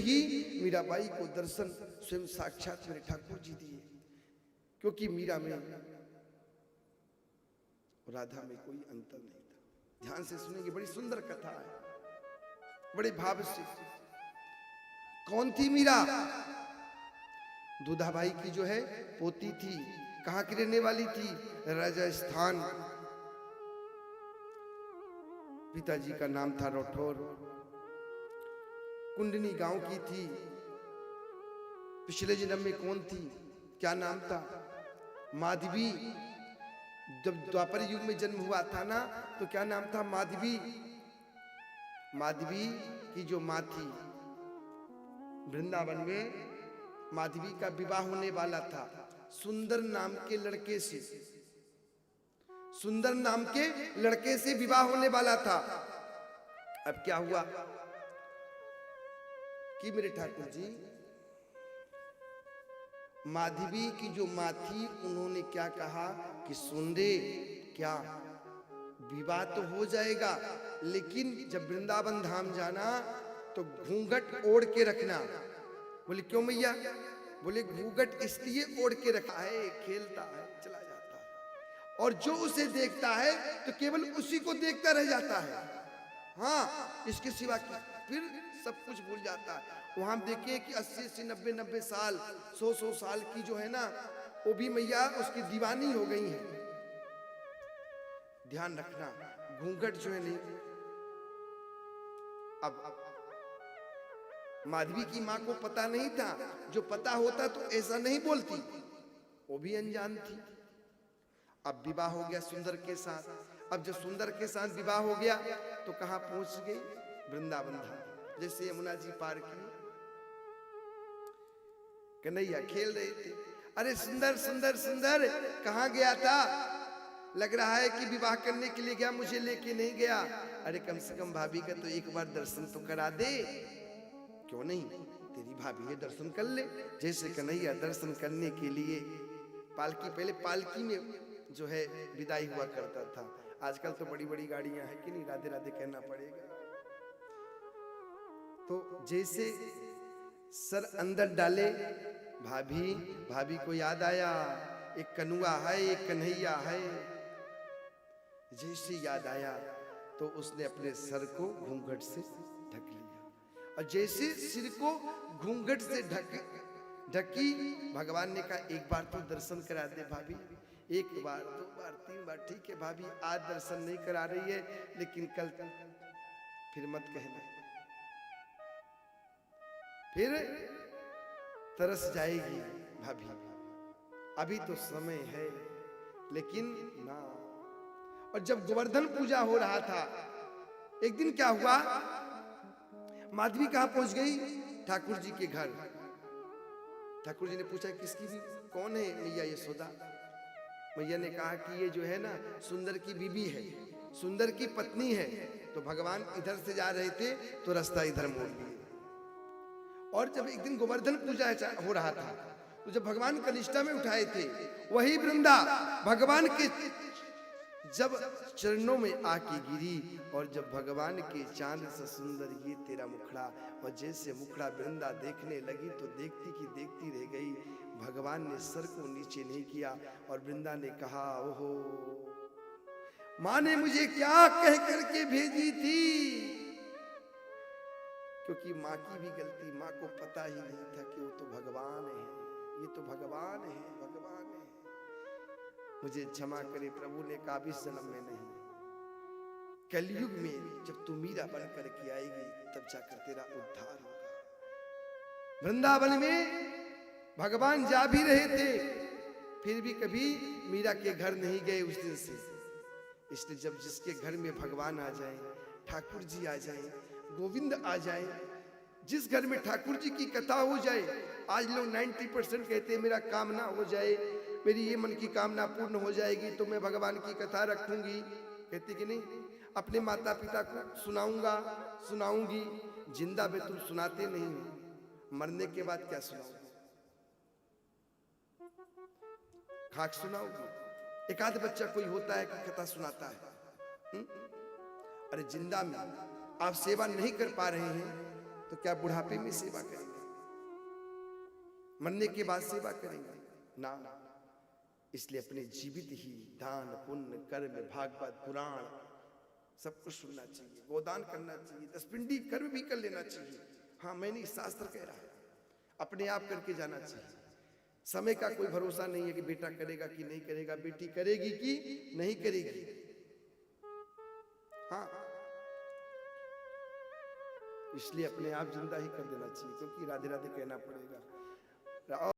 ही मीराबाई को दर्शन स्वयं साक्षात मेरे ठाकुर जी दिए, क्योंकि मीरा में राधा में कोई अंतर नहीं था। ध्यान से सुनेंगे, बड़ी सुंदर कथा है, बड़े भाव से। कौन थी मीरा? दूधाबाई की जो है पोती थी। कहां की रहने वाली थी? राजस्थान। पिताजी का नाम था राठौर। कुंडनी गांव की थी। पिछले जन्म में कौन थी? क्या नाम था? माधवी। जब द्वापर युग में जन्म हुआ था ना, तो क्या नाम था? माधवी। माधवी की जो माँ थी, वृंदावन में माधवी का विवाह होने वाला था सुंदर नाम के लड़के से। सुंदर नाम के लड़के से विवाह होने वाला था। अब क्या हुआ कि मेरे ठाकुर जी, माधवी की जो माँ थी, उन्होंने क्या कहा कि सुन रे, क्या विवाह तो हो जाएगा, लेकिन जब वृंदावन धाम जाना तो घूंघट ओढ़ के रखना। बोले क्यों मैया? बोले घूंघट इसलिए ओढ़ के रखा है, खेलता है, चला जाता है, और जो उसे देखता है तो केवल उसी को देखता रह जाता है। हाँ, इसके सिवा फिर सब कुछ भूल जाता है। वहां हम देखिए कि 80 90 साल 100 साल की जो है ना, वो भी मैया उसकी दीवानी हो गई है। ध्यान रखना, घूंघट जो है नहीं। अब माधवी की मां को पता नहीं था। जो पता होता तो ऐसा नहीं बोलती, वो भी अनजान थी। अब विवाह हो गया सुंदर के साथ। अब जब सुंदर के साथ विवाह हो गया तो कहां पहुंच गई? वृंदावन धाम। जैसे यमुना जी पार की, कन्हैया खेल रहे थे। अरे सुंदर सुंदर सुंदर, कहां गया था? लग रहा है कि विवाह करने के लिए गया, मुझे लेके नहीं गया। अरे कम से कम भाभी का तो एक बार दर्शन तो करा दे। क्यों नहीं, तेरी भाभी ये दर्शन कर ले। जैसे कन्हैया दर्शन करने के लिए पालकी, पहले पालकी में जो है विदाई हुआ करता था। आजकल तो बड़ी बड़ी गाड़ियां हैं कि नहीं, राधे राधे कहना पड़ेगा। तो जैसे सर अंदर डाले, भाभी, भाभी को याद आया एक कनुआ है, एक कन्हैया है। जैसे याद आया तो उसने अपने सर को घूंघट से ढक लिया, और जैसे सिर को घूंघट से ढकी, भगवान ने कहा एक बार तो दर्शन करा दे भाभी। एक बार, दो बार, तीन बार, ठीक है भाभी, आज दर्शन नहीं करा रही है, लेकिन कल फिर मत कहना, फिर तरस जाएगी भाभी। अभी तो समय है, लेकिन ना। और जब गोवर्धन पूजा हो रहा था, एक दिन क्या हुआ, माधवी कहां पहुंच गई? ठाकुर जी के घर। ठाकुर जी ने पूछा किसकी भी? कौन है? मैया यशोदा। मैया ने कहा कि ये जो है ना सुंदर की बीबी है, सुंदर की पत्नी है। तो भगवान इधर से जा रहे थे तो रास्ता इधर मोड़ लिए। और जब एक दिन गोवर्धन पूजा हो रहा था, तो जब भगवान कनिष्ठा में उठाए थे, वही वृंदा भगवान के जब चरणों में आके गिरी, और जब भगवान के चांद से सुंदर ये तेरा मुखड़ा, और जैसे मुखड़ा वृंदा देखने लगी तो देखती की देखती रह गई। भगवान ने सर को नीचे नहीं किया, और वृंदा ने कहा, ओहो, माँ ने मुझे क्या कह करके भेजी थी? क्योंकि माँ की भी गलती, माँ को पता ही नहीं था कि वो तो भगवान है, ये तो भगवान है, भगवान है। मुझे क्षमा करे प्रभु ने कहा, इस जन्म में नहीं, कलयुग में जब तू मीरा बन करके आएगी तब जाकर तेरा उद्धार होगा। वृंदावन में भगवान जा भी रहे थे, फिर भी कभी मीरा के घर नहीं गए उस दिन से। इसलिए जब जिसके घर में भगवान आ जाए, ठाकुर जी आ जाए, गोविंद आ जाए, जिस घर में ठाकुर जी की कथा हो जाए, आज लोग 90% कहते हैं मेरा कामना हो जाए, मेरी ये मन की कामना पूर्ण हो जाएगी तो मैं भगवान की कथा रखूंगी। कहते कि नहीं, अपने माता पिता को सुनाऊंगा, सुनाऊंगी। जिंदा में तुम सुनाते नहीं हो, मरने के बाद क्या सुनाओगे? खाक सुनाओगे? एक आध बच्चा कोई होता है कि कथा सुनाता है। अरे जिंदा में आप सेवा नहीं कर पा रहे हैं तो क्या बुढ़ापे में सेवा करेंगे? मरने के बाद सेवा करेंगे ना। इसलिए अपने जीवित ही दान पुण्य कर्म भागवत पुराण सब कुछ सुनना चाहिए, गोदान करना चाहिए, 10 पिंडी कर्म भी कर लेना चाहिए। हाँ, मैंने शास्त्र कह रहा है, अपने आप करके जाना चाहिए। समय का कोई भरोसा नहीं है कि बेटा करेगा कि नहीं करेगा, बेटी करेगी कि नहीं करेगी। हाँ, इसलिए अपने आप जिंदा ही कर देना चाहिए, क्योंकि राधे राधे कहना पड़ेगा।